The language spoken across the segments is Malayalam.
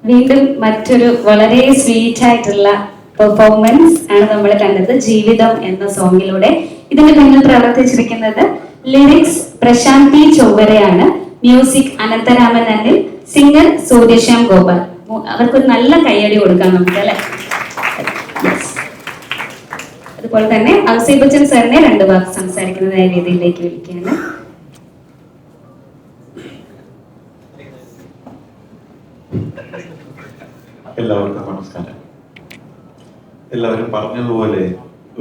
വീണ്ടും മറ്റൊരു വളരെ സ്വീറ്റ് ആയിട്ടുള്ള പെർഫോമൻസ് ആണ് നമ്മൾ കണ്ടത് ജീവിതം എന്ന സോങ്ങിലൂടെ. ഇതിന്റെ പിന്നിൽ പ്രവർത്തിച്ചിരിക്കുന്നത് ലിറിക്സ് പ്രശാന്തി ചൊവ്വരയാണ്, മ്യൂസിക് അനന്തരാമൻ അനിൽ, സിംഗർ സൂര്യശ്യാം ഗോപാൽ. അവർക്കൊരു നല്ല കയ്യടി കൊടുക്കാം നമുക്ക്, അല്ലെ? അതുപോലെ തന്നെ ഔസേബ് ബച്ചൻ സാറിനെ 2 വാക്ക് സംസാരിക്കുന്നതായ വേദിയിലേക്ക് വിളിക്കുകയാണ്. എല്ലാവർക്കും നമസ്കാരം. എല്ലാവരും പറഞ്ഞതുപോലെ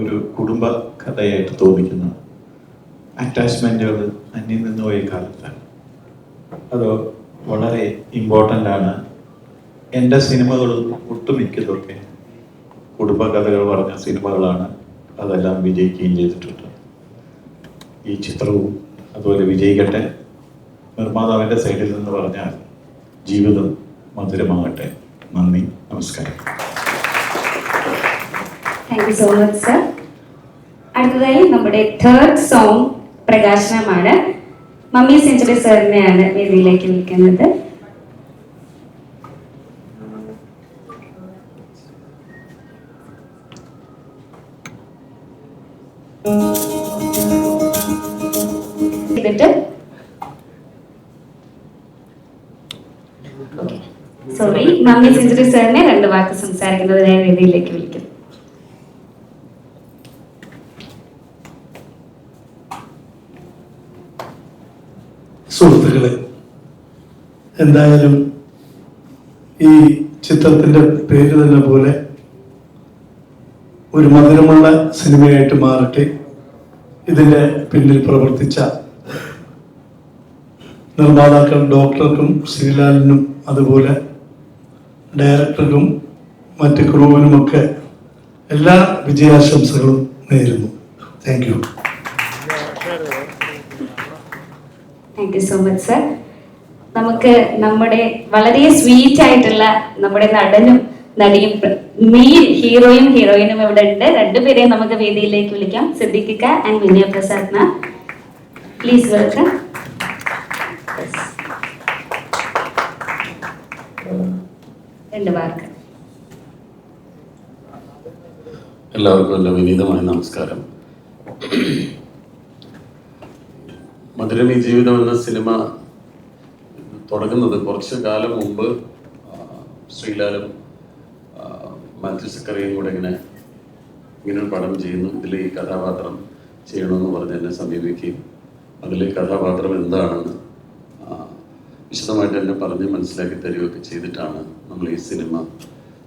ഒരു കുടുംബ കഥയായിട്ട് തോന്നിക്കുന്ന അറ്റാച്ച്മെന്റുകൾ അന്യം നിന്ന് പോയ കാലത്താണ്. അത് വളരെ ഇമ്പോർട്ടൻ്റ് ആണ്. എൻ്റെ സിനിമകൾ ഒട്ടുമിക്കതൊക്കെ കുടുംബകഥകൾ പറഞ്ഞ സിനിമകളാണ്. അതെല്ലാം വിജയിക്കുകയും ചെയ്തിട്ടുണ്ട്. ഈ ചിത്രവും അതുപോലെ വിജയിക്കട്ടെ. നിർമ്മാതാവിൻ്റെ സൈഡിൽ നിന്ന് പറഞ്ഞാൽ ജീവിതം മധുരമാകട്ടെ. നന്ദി, നമസ്കാരം. Thank you so much sir. അടുത്തതായി നമ്മുടെ 3rd സോങ് പ്രകാശനമാണ്. മമ്മി സെഞ്ചുറി സാറിനെയാണ് വേദിയിലേക്ക് വിളിക്കുന്നത്. സോറി, മമ്മി സെഞ്ചുറി സാറിനെ 2 വാക്ക് സംസാരിക്കുന്നതിനായി വേദിയിലേക്ക് വിളിക്കുന്നു. സുഹൃത്തുക്കളെ, എന്തായാലും ഈ ചിത്രത്തിന്റെ പേര് തന്നെ പോലെ ഒരു മധുരമുള്ള സിനിമയായിട്ട് മാറട്ടെ. ഇതിന്റെ പിന്നിൽ പ്രവർത്തിച്ച നിർമ്മാതാക്കൾ ഡോക്ടർക്കും ശ്രീലാലിനും അതുപോലെ ഡയറക്ടർക്കും മറ്റ് ക്രൂവിനുമൊക്കെ എല്ലാ വിജയാശംസകളും നേരുന്നു. Thank you. Thank you so much sir. നമുക്ക് നമ്മുടെ വളരെ സ്വീറ്റ് ആയിട്ടുള്ള നമ്മുടെ നടനും നടിയും മെയിൻ ഹീറോയും ഹീറോയിനും ഇവിടെ ഉണ്ട്. 2 പേരെയും നമുക്ക് വേദിയിലേക്ക് വിളിക്കാം. സിദ്ദിഖിക്ക and Vinaya Prasad ma'am, please welcome. എല്ലാവർക്കും എൻ്റെ വിനീതമായ നമസ്കാരം. മധുരമി ജീവിതം എന്ന സിനിമ തുടങ്ങുന്നത് കുറച്ച് കാലം മുമ്പ് ശ്രീലാലും മാത്യു സക്കറിയും കൂടെ ഇങ്ങനൊരു പടം ചെയ്യുന്നു, ഇതിൽ ഈ കഥാപാത്രം ചെയ്യണമെന്ന് പറഞ്ഞ് എന്നെ സമീപിക്കുകയും അതിൽ കഥാപാത്രം എന്താണെന്ന് വിശദമായിട്ട് എന്നെ പറഞ്ഞ് മനസ്സിലാക്കി തരികയൊക്കെ ചെയ്തിട്ടാണ് നമ്മൾ ഈ സിനിമ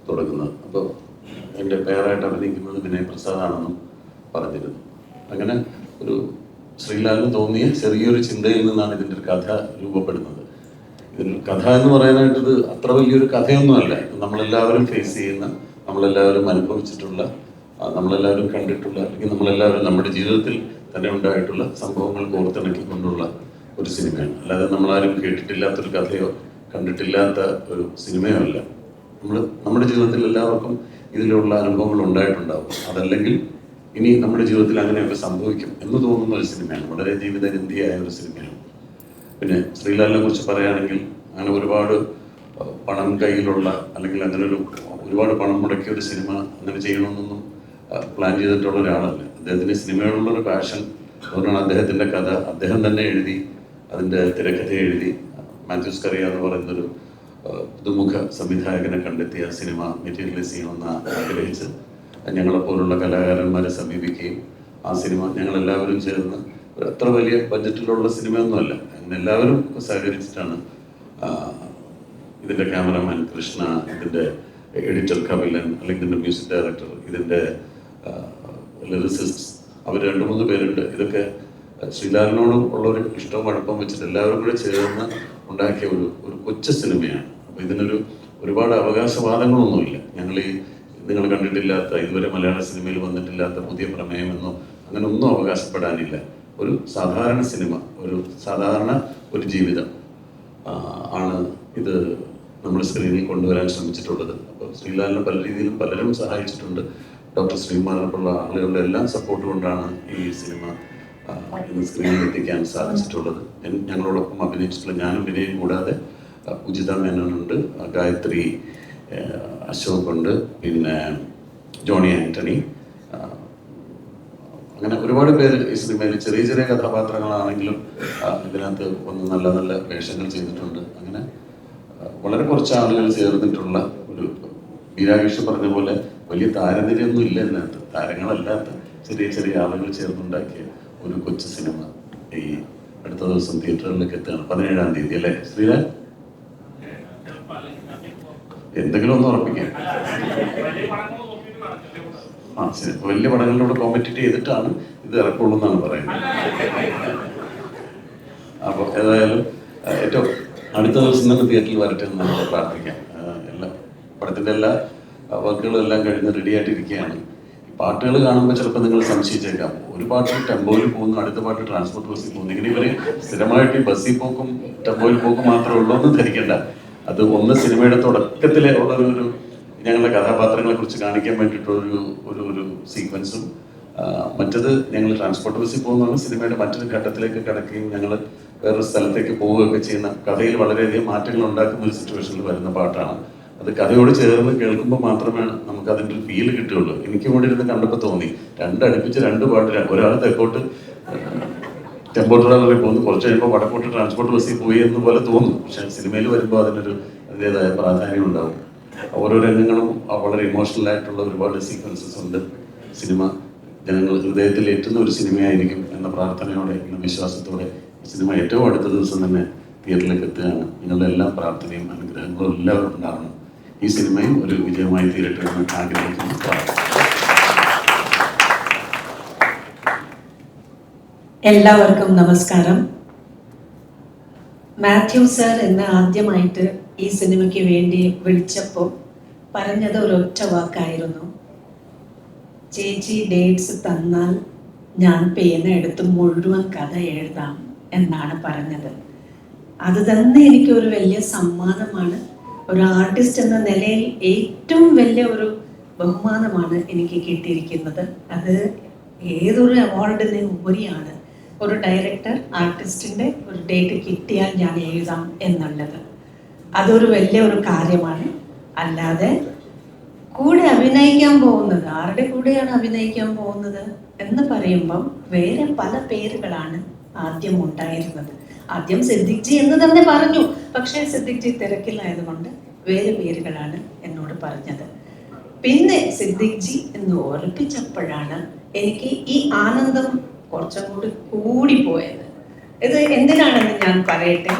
തുടങ്ങുന്നത്. അപ്പോൾ എൻ്റെ പേരായിട്ട് അഭിനയിക്കുന്നത് വിനയ പ്രസാദാണെന്നും പറഞ്ഞിരുന്നു. അങ്ങനെ ഒരു ശ്രീലാലിന് തോന്നിയ ചെറിയൊരു ചിന്തയിൽ നിന്നാണ് ഇതിൻ്റെ ഒരു കഥ രൂപപ്പെടുന്നത്. ഇതിൽ കഥ എന്ന് പറയാനായിട്ടത് അത്ര വലിയൊരു കഥയൊന്നുമല്ല. നമ്മളെല്ലാവരും ഫേസ് ചെയ്യുന്ന, നമ്മളെല്ലാവരും അനുഭവിച്ചിട്ടുള്ള, നമ്മളെല്ലാവരും കണ്ടിട്ടുള്ള, അല്ലെങ്കിൽ നമ്മളെല്ലാവരും നമ്മുടെ ജീവിതത്തിൽ തന്നെ ഉണ്ടായിട്ടുള്ള സംഭവങ്ങൾ കോർത്തിണക്കിക്കൊണ്ടുള്ള ഒരു സിനിമയാണ്. അല്ലാതെ നമ്മളാരും കേട്ടിട്ടില്ലാത്തൊരു കഥയോ കണ്ടിട്ടില്ലാത്ത ഒരു സിനിമയോ അല്ല. നമ്മുടെ ജീവിതത്തിൽ എല്ലാവർക്കും ഇതിലുള്ള അനുഭവങ്ങൾ ഉണ്ടായിട്ടുണ്ടാവും. അതല്ലെങ്കിൽ ഇനി നമ്മുടെ ജീവിതത്തിൽ അങ്ങനെയൊക്കെ സംഭവിക്കും എന്ന് തോന്നുന്ന ഒരു സിനിമയാണ്. വളരെ ജീവിതഗന്ധിയായ ഒരു സിനിമയാണ്. പിന്നെ ശ്രീലാലിനെ കുറിച്ച് പറയുകയാണെങ്കിൽ അങ്ങനെ ഒരുപാട് പണം കയ്യിലുള്ള, അല്ലെങ്കിൽ അങ്ങനെ ഒരുപാട് പണം മുടക്കിയ ഒരു സിനിമ അങ്ങനെ ചെയ്യണമെന്നൊന്നും പ്ലാൻ ചെയ്തിട്ടുള്ള ഒരാളല്ല. അദ്ദേഹത്തിന് സിനിമയോടുള്ളൊരു പാഷൻ. അതുകൊണ്ടാണ് അദ്ദേഹത്തിൻ്റെ കഥ അദ്ദേഹം തന്നെ എഴുതി, അതിൻ്റെ തിരക്കഥ എഴുതി മാത്യു സക്കറിയ എന്ന് പറയുന്നൊരു പുതുമുഖ സംവിധായകനെ കണ്ടെത്തിയ സിനിമ മെറ്റീരിയലൈസ് ചെയ്യണമെന്ന് ആഗ്രഹിച്ച് ഞങ്ങളെപ്പോലുള്ള കലാകാരന്മാരെ സമീപിക്കുകയും ആ സിനിമ ഞങ്ങളെല്ലാവരും ചേർന്ന് അത്ര വലിയ ബഡ്ജറ്റിലുള്ള സിനിമയൊന്നുമല്ല, അങ്ങനെ എല്ലാവരും സഹകരിച്ചിട്ടാണ് ഇതിൻ്റെ ക്യാമറമാൻ കൃഷ്ണ, ഇതിൻ്റെ എഡിറ്റർ കപിലൻ, അല്ലെങ്കിൽ ഇതിൻ്റെ മ്യൂസിക് ഡയറക്ടർ, ഇതിൻ്റെ ലിറിസിസ്റ്റ്, അവർ 2-3 പേരുണ്ട്. ഇതൊക്കെ ശ്രീലാലിനോടും ഉള്ളൊരു ഇഷ്ടവും അടുപ്പം വെച്ചിട്ട് എല്ലാവരും കൂടെ ചേർന്ന് ഉണ്ടാക്കിയ ഒരു കൊച്ചു സിനിമയാണ്. അപ്പോൾ ഇതിനൊരു ഒരുപാട് അവകാശവാദങ്ങളൊന്നുമില്ല. നിങ്ങൾ കണ്ടിട്ടില്ലാത്ത, ഇതുവരെ മലയാള സിനിമയിൽ വന്നിട്ടില്ലാത്ത പുതിയ പ്രമേയമെന്നോ അങ്ങനെ ഒന്നും അവകാശപ്പെടാനില്ല. ഒരു സാധാരണ സിനിമ, സാധാരണ ഒരു ജീവിതം ആണ് ഇത് നമ്മൾ സ്ക്രീനിൽ കൊണ്ടുവരാൻ ശ്രമിച്ചിട്ടുള്ളത്. അപ്പോൾ ശ്രീലാലിനെ പല രീതിയിലും പലരും സഹായിച്ചിട്ടുണ്ട്. ഡോക്ടർ ശ്രീകുമാരനുള്ള ആളുകളുടെ എല്ലാം സപ്പോർട്ട് കൊണ്ടാണ് ഈ സിനിമ ഇന്ന് സ്ക്രീനിൽ എത്തിക്കാൻ സാധിച്ചിട്ടുള്ളത്. ഞങ്ങളോടൊപ്പം അഭിനയിച്ചിട്ടുള്ള ഞാനും വിനയും കൂടാതെ ഉചിത മേനോനുണ്ട്, ഗായത്രി അശോക് ഉണ്ട്, പിന്നെ ജോണി ആൻ്റണി, അങ്ങനെ ഒരുപാട് പേര് ഈ സിനിമയിൽ ചെറിയ ചെറിയ കഥാപാത്രങ്ങളാണെങ്കിലും ഇതിനകത്ത് ഒന്ന് നല്ല നല്ല വേഷങ്ങൾ ചെയ്തിട്ടുണ്ട്. അങ്ങനെ വളരെ കുറച്ച് ആളുകൾ ചേർന്നിട്ടുള്ള ഒരു, ബീരാകേഷ് പറഞ്ഞ പോലെ വലിയ താരനിരയൊന്നും ഇല്ല ഇതിനകത്ത്, താരങ്ങളല്ലാത്ത ചെറിയ ചെറിയ ആളുകൾ ചേർന്നുണ്ടാക്കിയ ഒരു കൊച്ചു സിനിമ ഈ അടുത്ത ദിവസം തിയേറ്ററുകളിലേക്ക് എത്തുകയാണ്. 17-ാം തീയതി അല്ലേ ശ്രീലാൽ? എന്തെങ്കിലും ഒന്ന് ഉറപ്പിക്കാം. ശരി, വലിയ പടങ്ങളിലൂടെ കോമ്പറ്റീറ്റ് ചെയ്തിട്ടാണ് ഇത് ഇറക്കുള്ളൂ എന്നാണ് പറയുന്നത്. അപ്പോൾ ഏതായാലും ഏറ്റവും അടുത്ത ദിവസം തന്നെ തിയേറ്ററിൽ വരട്ടെ എന്ന് നമുക്ക് പ്രാർത്ഥിക്കാം. പടത്തിൻ്റെ എല്ലാ വർക്കുകളും എല്ലാം കഴിഞ്ഞ് റെഡി ആയിട്ടിരിക്കുകയാണ്. പാട്ടുകൾ കാണുമ്പോൾ ചിലപ്പോൾ നിങ്ങൾ സംശയിച്ചേക്കാം, ഒരു പാട്ട് ടെമ്പോയിൽ പോകുന്നു, അടുത്ത പാട്ട് ട്രാൻസ്പോർട്ട് ബസ്സിൽ പോകുന്നു. ഇങ്ങനെ ഇവർ സ്ഥിരമായിട്ട് ഈ ബസ്സിൽ പോക്കും ടെമ്പോയിൽ പോക്കും മാത്രമേ ഉള്ളൂ എന്ന് ധരിക്കേണ്ട. അത് ഒന്ന് സിനിമയുടെ തുടക്കത്തിലെ ഉള്ളൊരു ഞങ്ങളുടെ കഥാപാത്രങ്ങളെ കുറിച്ച് കാണിക്കാൻ വേണ്ടിയിട്ടുള്ളൊരു ഒരു സീക്വൻസും, മറ്റത് ഞങ്ങൾ ട്രാൻസ്പോർട്ട് ബസ്സിൽ പോകുന്നതാണ് സിനിമയുടെ മറ്റൊരു ഘട്ടത്തിലേക്ക് കിടക്കുകയും ഞങ്ങൾ വേറൊരു സ്ഥലത്തേക്ക് പോവുകയൊക്കെ ചെയ്യുന്ന, കഥയിൽ വളരെയധികം മാറ്റങ്ങൾ ഉണ്ടാക്കുന്ന ഒരു സിറ്റുവേഷനിൽ വരുന്ന പാട്ടാണ്. അത് കഥയോട് ചേർന്ന് കേൾക്കുമ്പോൾ മാത്രമേ നമുക്ക് അതിൻ്റെ ഒരു ഫീൽ കിട്ടുകയുള്ളൂ. എനിക്ക് ഇവിടെ ഇരുന്ന് കണ്ടപ്പോൾ തോന്നി, അടുപ്പിച്ച് രണ്ട് പാട്ട്, ഒരാൾ തെക്കോട്ട് ടെമ്പോ ട്രാവലറിൽ പോകുന്നു, കുറച്ച് കഴിയുമ്പോൾ വടക്കോട്ട് ട്രാൻസ്പോർട്ട് ബസ്സിൽ പോയി എന്ന് പോലെ തോന്നും. പക്ഷേ സിനിമയിൽ വരുമ്പോൾ അതിൻ്റെതായ പ്രാധാന്യം ഉണ്ടാവും. ഓരോ രംഗങ്ങളും വളരെ ഇമോഷണൽ ആയിട്ടുള്ള ഒരുപാട് സീക്വൻസസ് ഉണ്ട്. സിനിമ ജനങ്ങൾ ഹൃദയത്തിൽ ഏറ്റുന്ന ഒരു സിനിമയായിരിക്കും എന്ന പ്രാർത്ഥനയോടെ, എന്ന വിശ്വാസത്തോടെ സിനിമ ഏറ്റവും അടുത്ത ദിവസം തന്നെ തിയേറ്ററിലേക്ക് എത്തുകയാണ്. നിങ്ങളുടെ എല്ലാ പ്രാർത്ഥനയും അനുഗ്രഹങ്ങളും എല്ലാവരും ഉണ്ടാകണം. ഈ സിനിമയും ഒരു വിജയമായി തീരട്ടെ എന്ന് ആഗ്രഹിക്കുന്നു. എല്ലാവർക്കും നമസ്കാരം. മാത്യു സർ എന്നെ ആദ്യമായിട്ട് ഈ സിനിമയ്ക്ക് വേണ്ടി വിളിച്ചപ്പോൾ പറഞ്ഞത് ഒരൊറ്റ വാക്കായിരുന്നു, ചേച്ചി ഡേറ്റ്സ് തന്നാൽ ഞാൻ പേന എടുത്ത് മുഴുവൻ കഥ എഴുതാം എന്നാണ് പറഞ്ഞത്. അത് തന്നെ എനിക്കൊരു വലിയ സമ്മാനമാണ്. ഒരു ആർട്ടിസ്റ്റ് എന്ന നിലയിൽ ഏറ്റവും വലിയ ഒരു ബഹുമാനമാണ് എനിക്ക് കിട്ടിയിരിക്കുന്നത്. അത് ഏതൊരു അവാർഡിന് ഉപരിയാണ് ഒരു ഡയറക്ടർ ആർട്ടിസ്റ്റിൻ്റെ ഒരു ഡേറ്റ് കിട്ടിയാൽ ഞാൻ എഴുതാം എന്നുള്ളത്. അതൊരു വലിയ ഒരു കാര്യമാണ്. അല്ലാതെ കൂടെ അഭിനയിക്കാൻ പോകുന്നത്, ആരുടെ കൂടെയാണ് അഭിനയിക്കാൻ പോകുന്നത് എന്ന് പറയുമ്പം വേറെ പല പേരുകളാണ് ആദ്യം ഉണ്ടായിരുന്നത്. ആദ്യം സിദ്ദിഖ് ജി എന്ന് തന്നെ പറഞ്ഞു, പക്ഷേ സിദ്ദിഖ് ജി തിരക്കിലായതുകൊണ്ട് വേറെ പേരുകളാണ് എന്നോട് പറഞ്ഞത്. പിന്നെ സിദ്ദിഖ് ജി എന്ന് ഓർപ്പിച്ചപ്പോഴാണ് എനിക്ക് ഈ ആനന്ദം കുറച്ചും കൂടി പോയത്. ഇത് എന്തിനാണെന്ന് ഞാൻ പറയട്ടെ.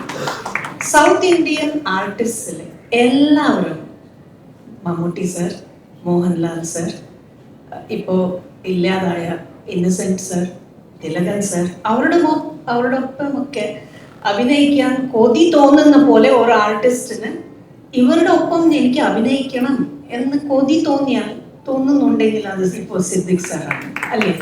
സൗത്ത് ഇന്ത്യൻ ആർട്ടിസ്റ്റിൽ എല്ലാവരും, മമ്മൂട്ടി സർ, മോഹൻലാൽ സർ, ഇപ്പോൾ ഇല്ലാതായ ഇന്നസെന്റ് സർ, തിലകൻ സർ, അവരുടെ ഒപ്പമൊക്കെ അഭിനയിക്കാൻ കൊതി തോന്നുന്ന പോലെ ഒരു ആർട്ടിസ്റ്റിന് ഇവരുടെ ഒപ്പം എനിക്ക് അഭിനയിക്കണം എന്ന് കൊതി തോന്നുന്നുണ്ടെങ്കിൽ അത് ഇപ്പോൾ സിദ്ദിഖ് സാറാണ്, അല്ലേ?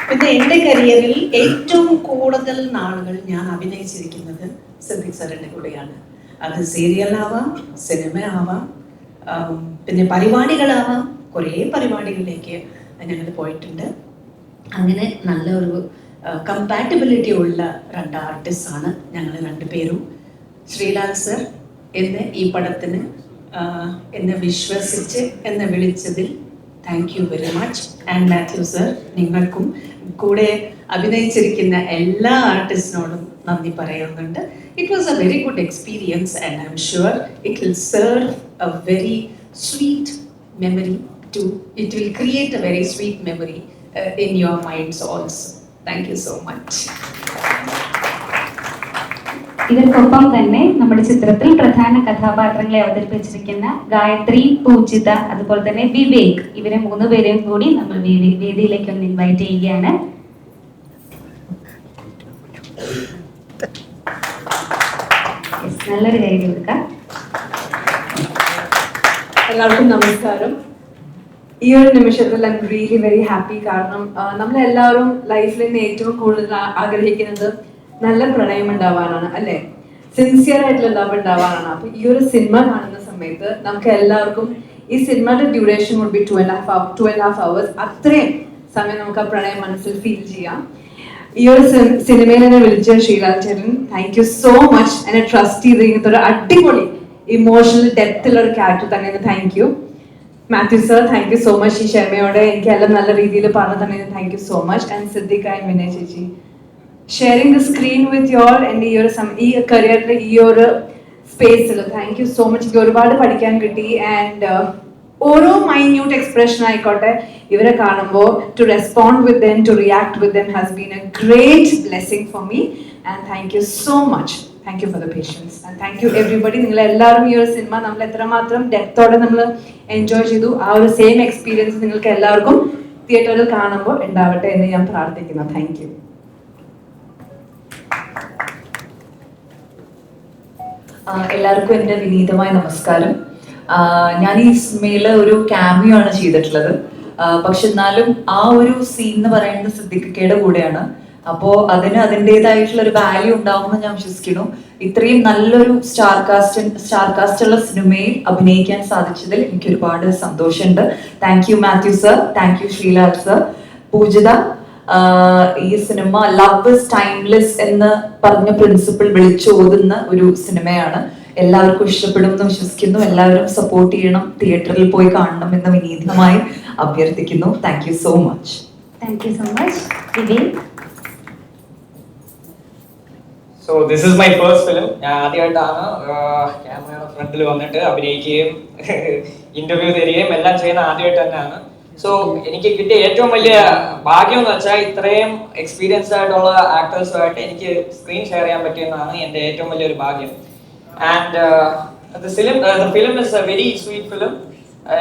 പിന്നെ എൻ്റെ കരിയറിൽ ഏറ്റവും കൂടുതൽ നാളുകൾ ഞാൻ അഭിനയിച്ചിരിക്കുന്നത് സിദ്ദിഖ് സാറിൻ്റെ കൂടെയാണ്. അത് സീരിയൽ ആവാം, സിനിമ ആവാം, പിന്നെ പരിപാടികളാവാം. കുറേ പരിപാടികളിലേക്ക് ഞങ്ങൾ പോയിട്ടുണ്ട്. അങ്ങനെ നല്ല ഒരു കമ്പാറ്റബിലിറ്റി ഉള്ള രണ്ട് ആർട്ടിസ്റ്റാണ് ഞങ്ങൾ രണ്ടുപേരും. ശ്രീലാൽ സർ എന്നെ ഈ പടത്തിന് എന്നെ വിശ്വസിച്ച് എന്നെ വിളിച്ചതിൽ thank you very much. And Mathew sir, നിങ്ങൾക്കും കൂടെ അഭിനയിച്ചിരിക്കുന്ന എല്ലാ ആർട്ടിസ്റ്റിനോടും നന്ദി പറയുന്നുണ്ട്. It was a very good experience and I am sure it will serve a very sweet memory to, it will create a very sweet memory in your minds also. Thank you so much. ഇവർക്കൊപ്പം തന്നെ നമ്മുടെ ചിത്രത്തിൽ പ്രധാന കഥാപാത്രങ്ങളെ അവതരിപ്പിച്ചിരിക്കുന്ന ഗായത്രി, പൂജിത, അതുപോലെ തന്നെ വിവേക്, ഇവരെ 3 പേരെയും കൂടി നമ്മൾ വേദിയിലേക്ക് ഒന്ന് ഇൻവൈറ്റ് ചെയ്യുകയാണ്. നല്ലൊരു കൈ കൊടുക്കാം. എല്ലാവർക്കും നമസ്കാരം. ഈ ഒരു നിമിഷത്തിൽ I am really very happy. കാരണം നമ്മളെല്ലാവരും ലൈഫിൽ ഏറ്റവും കൂടുതൽ ആഗ്രഹിക്കുന്നത് നല്ല പ്രണയം ഉണ്ടാവാനാണ്, അല്ലേ? സിൻസിയർ ആയിട്ടുള്ള ലവ് ഉണ്ടാവാനാണ്. അപ്പൊ ഈ ഒരു സിനിമ കാണുന്ന സമയത്ത് നമുക്ക് എല്ലാവർക്കും ഈ സിനിമയുടെ ഡ്യൂറേഷൻ വുഡ് ബി 2.5 hours. അത്രയും സമയം നമുക്ക് ആ പ്രണയം മനസ്സിൽ ഫീൽ ചെയ്യാം. ഈ ഒരു സിനിമയിൽ എന്നെ വിളിച്ച ശ്രീലാൽ ചേട്ടൻ താങ്ക് യു സോ മച്ച്. എന്നെ ട്രസ്റ്റ് ചെയ്ത് ഇങ്ങനത്തെ ഒരു അടിപൊളി ഇമോഷണൽ ഡെപ്തുള്ള ഒരു ക്യാരക്ടർ തന്നെ thank you. Mathew sir thank you so much. ഈ ക്ഷമയോടെ എനിക്ക് എല്ലാം നല്ല രീതിയിൽ പറഞ്ഞു തന്നെ thank you so much. And Siddique and Vinay ചേച്ചി sharing the screen with y'all എൻ്റെ ഈ കരിയറിലെ ഈ ഒരു സ്പേസിൽ താങ്ക് യു സോ മച്ച്. എനിക്ക് ഒരുപാട് പഠിക്കാൻ കിട്ടി. ആൻഡ് ഓരോ മൈന്യൂട്ട് എക്സ്പ്രഷൻ ആയിക്കോട്ടെ ഇവരെ കാണുമ്പോൾ to respond with them, to react with them has been a great blessing for me. And thank you so much. Thank you for the patience and thank you everybody. നിങ്ങൾ എല്ലാവരും ഈ ഒരു സിനിമ നമ്മൾ എത്രമാത്രം ഡെപ്തോടെ നമ്മൾ എൻജോയ് ചെയ്തു, ആ ഒരു സെയിം എക്സ്പീരിയൻസ് നിങ്ങൾക്ക് എല്ലാവർക്കും തിയേറ്ററിൽ കാണുമ്പോൾ ഉണ്ടാവട്ടെ എന്ന് ഞാൻ പ്രാർത്ഥിക്കുന്നു. Thank you. എല്ലാവർക്കും എൻ്റെ വിനീതമായ നമസ്കാരം. ഞാൻ ഈ സിനിമയിൽ ഒരു ക്യാമിയോ ആണ് ചെയ്തിട്ടുള്ളത്. പക്ഷെ എന്നാലും ആ ഒരു സീൻ എന്ന് പറയുന്നത് സിദ്ദിഖയുടെ കൂടെയാണ്. അപ്പോൾ അതിന് അതിൻ്റെതായിട്ടുള്ള ഒരു വാല്യൂ ഉണ്ടാവുമെന്ന് ഞാൻ വിശ്വസിക്കുന്നു. ഇത്രയും നല്ലൊരു സ്റ്റാർ കാസ്റ്റ് ഉള്ള സിനിമയിൽ അഭിനയിക്കാൻ സാധിച്ചതിൽ എനിക്ക് ഒരുപാട് സന്തോഷമുണ്ട്. Thank you Mathew sir, thank you Sreelal sir. Poojitha, ഈ സിനിമ ലവ് ഇസ് ടൈംലെസ് എന്ന് പറഞ്ഞ പ്രിൻസിപ്പിൾ വിളിച്ചോതുന്ന ഒരു സിനിമയാണ്. എല്ലാവർക്കും ഇഷ്ടപ്പെടും എന്ന് വിശ്വസിക്കുന്നു. എല്ലാവരും സപ്പോർട്ട് ചെയ്യണം, തിയേറ്ററിൽ പോയി കാണണം എന്ന് വിനീതമായി അഭ്യർത്ഥിക്കുന്നു. Thank you so much. Thank you so much. Vivek. So this is my first film. ഞാൻ ആദ്യമായിട്ടാണ് ക്യാമറയുടെ ഫ്രണ്ടിൽ വന്നിട്ട് അഭിനയിക്കുകയും ഇന്റർവ്യൂ തരികയും എല്ലാം ചെയ്യുന്ന ആദ്യമായിട്ട് തന്നെയാണ്. സോ എനിക്ക് കിട്ടിയ ഏറ്റവും വലിയ ഭാഗ്യം എന്ന് വെച്ചാൽ ഇത്രയും എക്സ്പീരിയൻസ്ഡ് ആയിട്ടുള്ള ആക്ടേഴ്സുമായിട്ട് എനിക്ക് സ്ക്രീൻ ഷെയർ ചെയ്യാൻ പറ്റിയെന്നാണ് എൻ്റെ ഏറ്റവും വലിയൊരു ഭാഗ്യം. And the film is a very sweet film.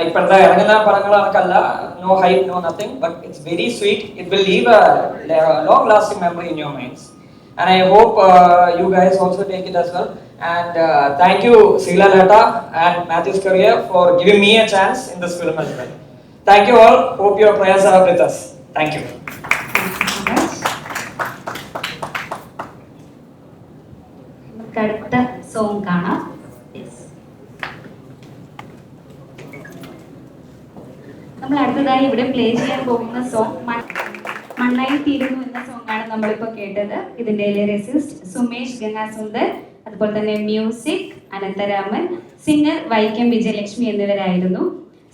ഇപ്പോഴത്തെ ഇറങ്ങുന്ന പടങ്ങൾ കണക്കല്ല, no hype, no nothing, but it's very sweet. It will leave a long lasting memory in your minds. And I hope you guys also take it as well. And thank you Srilal Heta and Matthew's career for giving me a chance in this film as well. Thank you all. Hope your prayers are with us. Thank you. അടുത്ത സോങ് കാണാം. നമ്മൾ അടുത്തതായി ഇവിടെ പ്ലേ ചെയ്യാൻ പോകുന്ന സോങ് മണ്ണായി തീരുന്നു എന്ന സോങ് ആണ് നമ്മളിപ്പോൾ കേട്ടത്. ഇതിന്റെ ലിറിസിസ്റ്റ് സുമേഷ് ഗംഗാസുന്ദർ, അതുപോലെ തന്നെ മ്യൂസിക് അനന്തരാമൻ, സിംഗർ വൈക്കം വിജയലക്ഷ്മി എന്നിവരായിരുന്നു.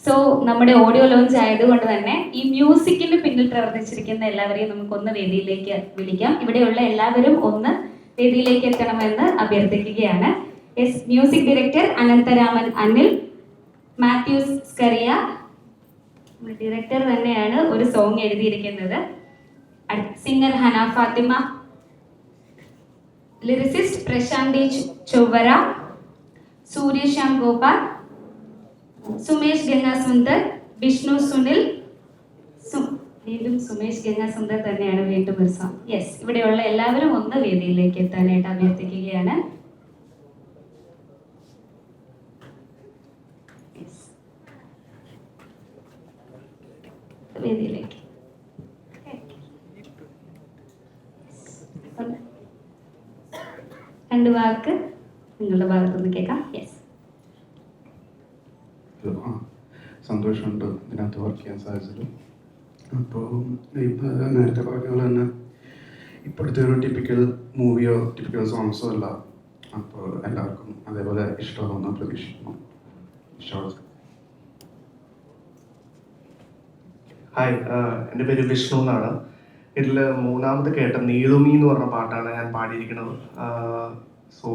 സോ നമ്മുടെ ഓഡിയോ ലോഞ്ച് ആയതുകൊണ്ട് തന്നെ ഈ മ്യൂസിക്കിന് പിന്നിൽ പ്രവർത്തിച്ചിരിക്കുന്ന എല്ലാവരെയും നമുക്കൊന്ന് വേദിയിലേക്ക് വിളിക്കാം. ഇവിടെയുള്ള എല്ലാവരും ഒന്ന് വേദിയിലേക്ക് എത്തണമെന്ന് അഭ്യർത്ഥിക്കുകയാണ്. Music director Anantharaman Anil, Mathews Scaria, director തന്നെയാണ് ഒരു സോങ് എഴുതിയിരിക്കുന്നത്. സിംഗർ ഹന ഫാത്തിമ, ലിറിസിസ്റ്റ് പ്രശാന്തി ചൊവ്വര, സൂര്യശ്യാം ഗോപാൽ, സുമേഷ് ഗംഗാസുന്ദർ, വിഷ്ണു സുനിൽ, വീണ്ടും സുമേഷ് ഗംഗാസുന്ദർ തന്നെയാണ് വീണ്ടും ഒരു സോങ്. യെസ്, ഇവിടെയുള്ള എല്ലാവരും ഒന്ന് വേദിയിലേക്ക് എത്താനായിട്ട് അഭ്യർത്ഥിക്കുകയാണ്. വേദിയിലേക്ക് രണ്ട് വാക്ക് നിങ്ങളുടെ ഭാഗത്തുനിന്ന് കേൾക്കാം. യെസ്. സന്തോഷമുണ്ട് ഇതിനകത്ത് വർക്ക് ചെയ്യാൻ സാധിച്ചത്. അപ്പോൾ നേരത്തെ പറഞ്ഞ പോലെ തന്നെ ഇപ്പോഴത്തെ ഒരു ടിപ്പിക്കൽ മൂവിയോ ടിപ്പിക്കൽ സോങ്സോ അല്ല. അപ്പോൾ എല്ലാവർക്കും അതേപോലെ ഇഷ്ടമാണെന്ന് പ്രതീക്ഷിക്കുന്നു. ഹായ്, എൻ്റെ പേര് വിഷ്ണു എന്നാണ്. ഇതിൽ മൂന്നാമത് കേട്ട നീളുമി എന്ന് പറഞ്ഞ പാട്ടാണ് ഞാൻ പാടിയിരിക്കുന്നത്. സോ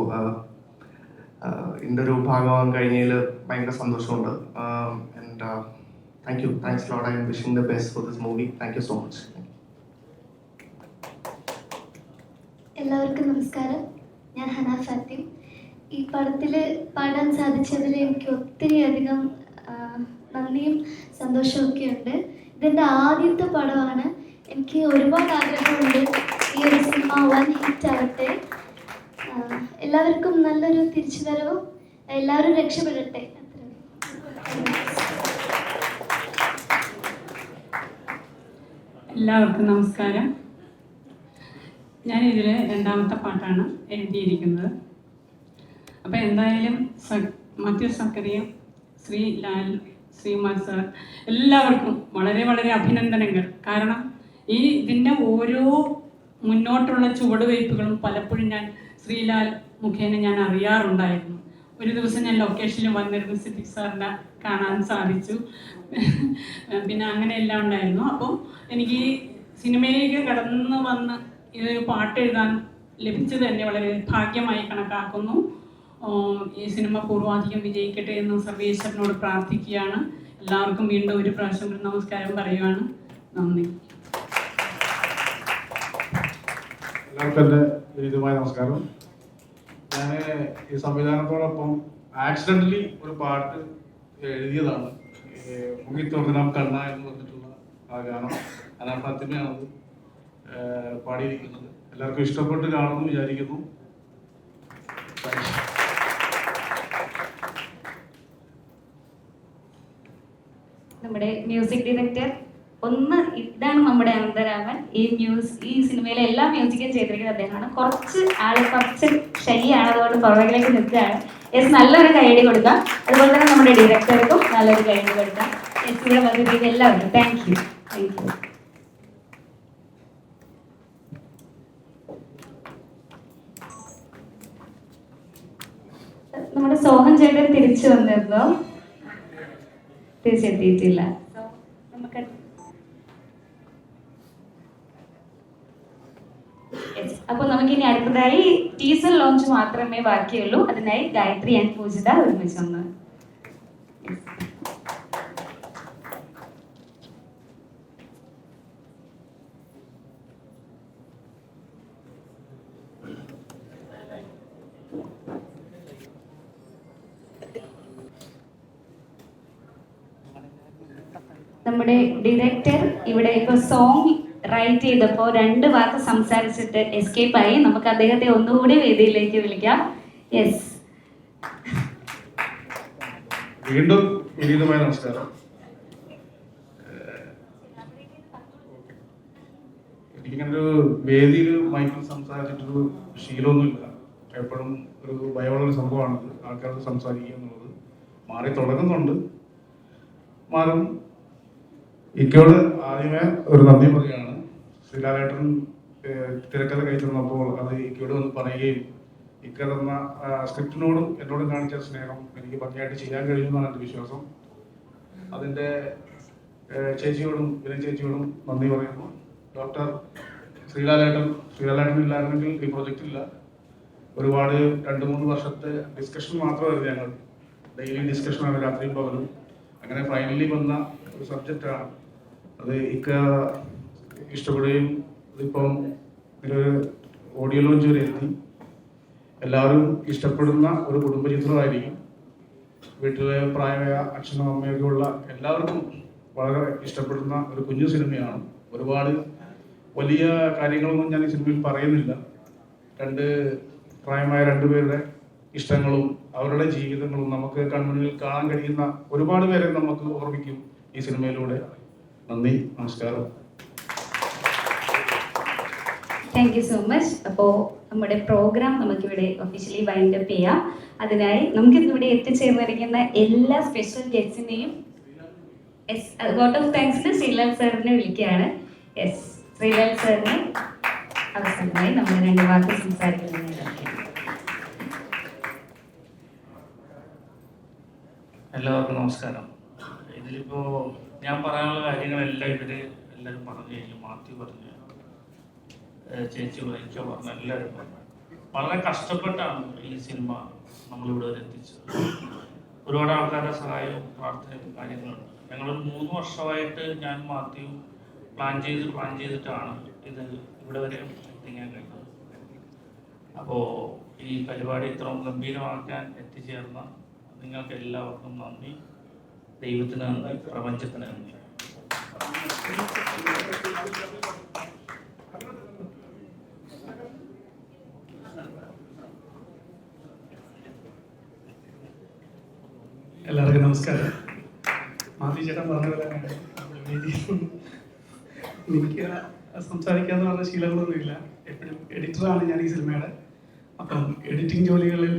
ഇതിൻ്റെ ഒരു ഭാഗമാകാൻ കഴിഞ്ഞതിൽ ഭയങ്കര സന്തോഷമുണ്ട്. And thank U, thanks lot. I M wishing the best for this movie. Thank you so much. എല്ലാവർക്കും നമസ്കാരം. ഞാൻ ഹന ഫാത്തിം. ഈ പടത്തിൽ പാടാൻ സാധിച്ചതിൽ എനിക്ക് ഒത്തിരിയധികം നന്ദിയും സന്തോഷവും ഒക്കെ ഉണ്ട്. ഇതെൻ്റെ ആദ്യത്തെ പടമാണ്. എനിക്ക് ഒരുപാട് ആഗ്രഹമുണ്ട് ഈ ഒരു സിനിമ വൻ ഹിറ്റ് ആവട്ടെ. എല്ലാവർക്കും നല്ലൊരു തിരിച്ചുവരവും, എല്ലാവരും രക്ഷപ്പെടട്ടെ. എല്ലാവർക്കും നമസ്കാരം. ഞാനിതിൽ രണ്ടാമത്തെ പാട്ടാണ് എഴുതിയിരിക്കുന്നത്. അപ്പോൾ എന്തായാലും മാത്യു സക്കറിയും ശ്രീലാൽ, ശ്രീമാൻ സാർ, എല്ലാവർക്കും വളരെ വളരെ അഭിനന്ദനങ്ങൾ. കാരണം ഇതിൻ്റെ ഓരോ മുന്നോട്ടുള്ള ചുവടുവയ്പ്പുകളും പലപ്പോഴും ഞാൻ ശ്രീലാൽ മുഖേന ഞാൻ അറിയാറുണ്ടായിരുന്നു. ഒരു ദിവസം ഞാൻ ലൊക്കേഷനിൽ വന്നിരുന്നു, സിദ്ദിഖ് സാറിനെ കാണാൻ സാധിച്ചു. പിന്നെ അങ്ങനെയെല്ലാം ഉണ്ടായിരുന്നു. അപ്പോൾ എനിക്ക് ഈ സിനിമയിലേക്ക് കടന്നു വന്ന് ഇതൊരു പാട്ട് എഴുതാൻ ലഭിച്ചത് തന്നെ വളരെ ഭാഗ്യമായി കണക്കാക്കുന്നു. ഈ സിനിമ പൂർവാധികം വിജയിക്കട്ടെ എന്ന് സർവേശ്വരനോട് പ്രാർത്ഥിക്കുകയാണ്. എല്ലാവർക്കും വീണ്ടും ഒരു പ്രാവശ്യം ഒരു നമസ്കാരം പറയുകയാണ്. നന്ദി. എല്ലാവർക്കും എൻ്റെ വിനീതമായ നമസ്കാരം. ഞാൻ ഈ സംവിധാനത്തോടൊപ്പം ആക്സിഡൻ്റലി ഒരു പാട്ട് എഴുതിയതാണ്. മുങ്ങിത്തുറന്നാം കണ്ണ എന്ന് പറഞ്ഞിട്ടുള്ള ആ ഗാനം ഹനാ ഫാത്തിമയാണത് പാടിയിരിക്കുന്നത്. എല്ലാവർക്കും ഇഷ്ടപ്പെട്ട് കാണുമെന്ന് വിചാരിക്കുന്നു. നമ്മുടെ മ്യൂസിക് ഡയറക്ടർ ഇതാണ് നമ്മുടെ അനന്തരാമൻ. ഈ സിനിമയിലെ എല്ലാ മ്യൂസിക്കും ചെയ്തിരിക്കുന്നത് അദ്ദേഹമാണ്. കുറച്ച് ഷൈയാണ്, അതുകൊണ്ട് പുറകിലേക്ക് നിൽക്കുകയാണ്. നല്ലൊരു കൈയടി കൊടുക്കാം. അതുപോലെ തന്നെ നമ്മുടെ ഡയറക്ടർക്കും നല്ലൊരു കൈയടി കൊടുക്കാം. ഇവിടെ വന്നിരിക്കുന്ന എല്ലാവരും താങ്ക് യു. നമ്മുടെ സോഹൻ ചേട്ടൻ തിരിച്ചു വന്നിരുന്നോ? തിരിച്ചെത്തിയിട്ടില്ല. അപ്പോൾ നമുക്കിനി അടുത്തതായി ടീസർ ലോഞ്ച് മാത്രമേ ബാക്കിയുള്ളൂ. അതിനായി ഗായത്രി ആൻഡ് പൂജിത ഒരുമിച്ചൊന്ന്. നമ്മുടെ ഡയറക്ടർ ഇവിടെ ഇപ്പൊ സോങ് റൈറ്റ് ചെയ്തപ്പോൾ 2 വാക്ക് സംസാരിച്ചിട്ട് എസ്കേപ്പ് ആയി. നമുക്ക് അദ്ദേഹത്തെ ഒന്നുകൂടി വേദിയിലേക്ക് വിളിക്കാം. വീണ്ടും വിനീതമായ നമസ്കാരം. എനിക്കിങ്ങനൊരു വേദിയിൽ മൈക്കിൽ സംസാരിച്ചിട്ടൊരു ശീലമൊന്നുമില്ല. എപ്പോഴും ഒരു ഭയമുള്ളൊരു സംഭവമാണ് ആൾക്കാരോട് സംസാരിക്കുക എന്നുള്ളത്. മാറി തുടങ്ങുന്നുണ്ട്, മാറും. ഇക്കയോട് ആദ്യമേ ഒരു നന്ദി പറയുകയാണ്. ശ്രീലാലേട്ടൻ തിരക്കഥ കഴിച്ചിരുന്നപ്പോൾ അത് ഇക്കയോട് വന്ന് പറയുകയും ഇക്ക തന്ന സ്ക്രിപ്റ്റിനോടും എന്നോടും കാണിച്ച സ്നേഹം എനിക്ക് ഭംഗിയായിട്ട് ചെയ്യാൻ കഴിയുമെന്നാണ് എൻ്റെ വിശ്വാസം. അതിൻ്റെ ചേച്ചിയോടും വിനയ ചേച്ചിയോടും നന്ദി പറയുന്നു. ഡോക്ടർ ശ്രീലാലേട്ടൻ ഇല്ലായിരുന്നെങ്കിൽ ഈ പ്രൊജക്റ്റ് ഇല്ല. ഒരുപാട് 2-3 വർഷത്തെ ഡിസ്കഷൻ മാത്രമായിരുന്നു. ഞങ്ങൾ ഡെയിലി ഡിസ്കഷനാണ്, രാത്രിയും പകലും. അങ്ങനെ ഫൈനലി വന്ന ഒരു സബ്ജക്റ്റാണ് അത്. ഇക്ക ഇഷ്ടപ്പെടുകയും ഇതിപ്പം ഇതിലൊരു ഓഡിയോ ലോഞ്ച് വരെ എത്തി. എല്ലാവരും ഇഷ്ടപ്പെടുന്ന ഒരു കുടുംബചിത്രമായിരിക്കും. വീട്ടിലെ പ്രായമായ അച്ഛനും അമ്മയൊക്കെ ഉള്ള എല്ലാവർക്കും വളരെ ഇഷ്ടപ്പെടുന്ന ഒരു കുഞ്ഞു സിനിമയാണ്. ഒരുപാട് വലിയ കാര്യങ്ങളൊന്നും ഞാൻ ഈ സിനിമയിൽ പറയുന്നില്ല. പ്രായമായ 2 പേരുടെ ഇഷ്ടങ്ങളും അവരുടെ ജീവിതങ്ങളും നമുക്ക് കൺമുന്നിൽ കാണാൻ കഴിയുന്ന ഒരുപാട് പേരെ നമുക്ക് ഓർമ്മിക്കും ഈ സിനിമയിലൂടെ. നന്ദി, നമസ്കാരം. Thank you so much. അപ്പോൾ നമ്മുടെ പ്രോഗ്രാം നമുക്കിവിടെ ഒഫീഷ്യലി വൈൻഡ് അപ്പ് ചെയ്യാം. അതിനായി നമുക്കിന്നിവിടെ എത്തിച്ചേർന്നിരിക്കുന്ന എല്ലാ സ്പെഷ്യൽ ഗസ്റ്റിനെയും വോട്ട് ഓഫ് താങ്ക്സിന് ശ്രീലാൽ സാറിനെ വിളിക്കുകയാണ്. ശ്രീലാൽ സാറിനെ അവസാനമായി നമ്മൾ 2 വാക്ക് സംസാരിക്കുന്നത്. എല്ലാവർക്കും നമസ്കാരം. ഇതിലിപ്പോൾ ഞാൻ പറയാനുള്ള കാര്യങ്ങളെല്ലാം എല്ലാവരും പറഞ്ഞു കഴിഞ്ഞു. മാത്യു പറഞ്ഞു, ചേച്ചി എനിക്ക് പറഞ്ഞു, എല്ലാവരും പറഞ്ഞു. വളരെ കഷ്ടപ്പെട്ടാണ് ഈ സിനിമ നമ്മളിവിടെ വരെ എത്തിച്ചത്. ഒരുപാട് ആൾക്കാരുടെ സഹായവും പ്രാർത്ഥനയും കാര്യങ്ങളുണ്ട്. ഞങ്ങളൊരു 3 വർഷമായിട്ട് ഞാൻ മാത്യു പ്ലാൻ ചെയ്തിട്ടാണ് ഇത് ഇവിടെ വരെ എത്തിക്കാൻ കഴിഞ്ഞത്. അപ്പോൾ ഈ പരിപാടി ഇത്രയും ഗംഭീരമാക്കാൻ എത്തിച്ചേർന്ന നിങ്ങൾക്ക് എല്ലാവർക്കും നന്ദി. ദൈവത്തിന് നന്ദി, പ്രപഞ്ചത്തിന് നന്ദി. എല്ലാവർക്കും നമസ്കാരം. മാത്യു ചേട്ടൻ പറഞ്ഞ പോലെ എനിക്ക് സംസാരിക്കാന്ന് പറഞ്ഞ ശീലങ്ങളൊന്നുമില്ല. എപ്പോഴും എഡിറ്ററാണ് ഞാൻ ഈ സിനിമയുടെ. അപ്പം എഡിറ്റിംഗ് ജോലികളിൽ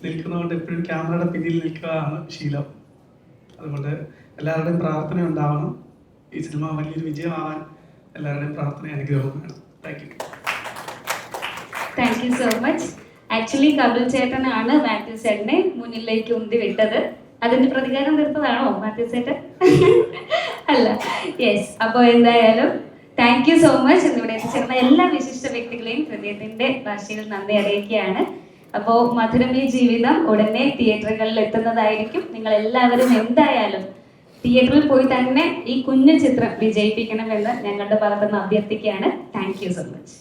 നിൽക്കുന്നതുകൊണ്ട് എപ്പോഴും ക്യാമറയുടെ പിന്നിൽ നിൽക്കുകയാണ് ശീലം. അതുകൊണ്ട് എല്ലാവരുടെയും പ്രാർത്ഥന ഉണ്ടാവണം. ഈ സിനിമ വലിയൊരു വിജയമാവാൻ എല്ലാവരുടെയും പ്രാർത്ഥന അനുഗ്രഹവും വേണം. Thank you. Thank you so much. Actually Kapil ചേട്ടനാണ് മാത്യു ചേട്ടനെ മുന്നിലേക്ക് ഉന്തി വിട്ടത്. അതിന്റെ പ്രതികാരം തീർത്തതാണോ മാത്യു ചേട്ടൻ? അല്ല. യെസ്. അപ്പോൾ എന്തായാലും താങ്ക് യു സോ മച്ച്. എന്നിവിടെ എത്തിച്ചേർന്ന എല്ലാ വിശിഷ്ട വ്യക്തികളെയും ഹൃദയത്തിന്റെ ഭാഷയിൽ നന്ദി അറിയിക്കുകയാണ്. അപ്പോൾ മധുരമേ ജീവിതം ഉടനെ തിയേറ്ററുകളിൽ എത്തുന്നതായിരിക്കും. നിങ്ങൾ എല്ലാവരും എന്തായാലും തിയേറ്ററിൽ പോയി തന്നെ ഈ കുഞ്ഞു ചിത്രം വിജയിപ്പിക്കണമെന്ന് ഞങ്ങളുടെ ഭാഗത്തുനിന്ന് അഭ്യർത്ഥിക്കുകയാണ്. Thank you so much.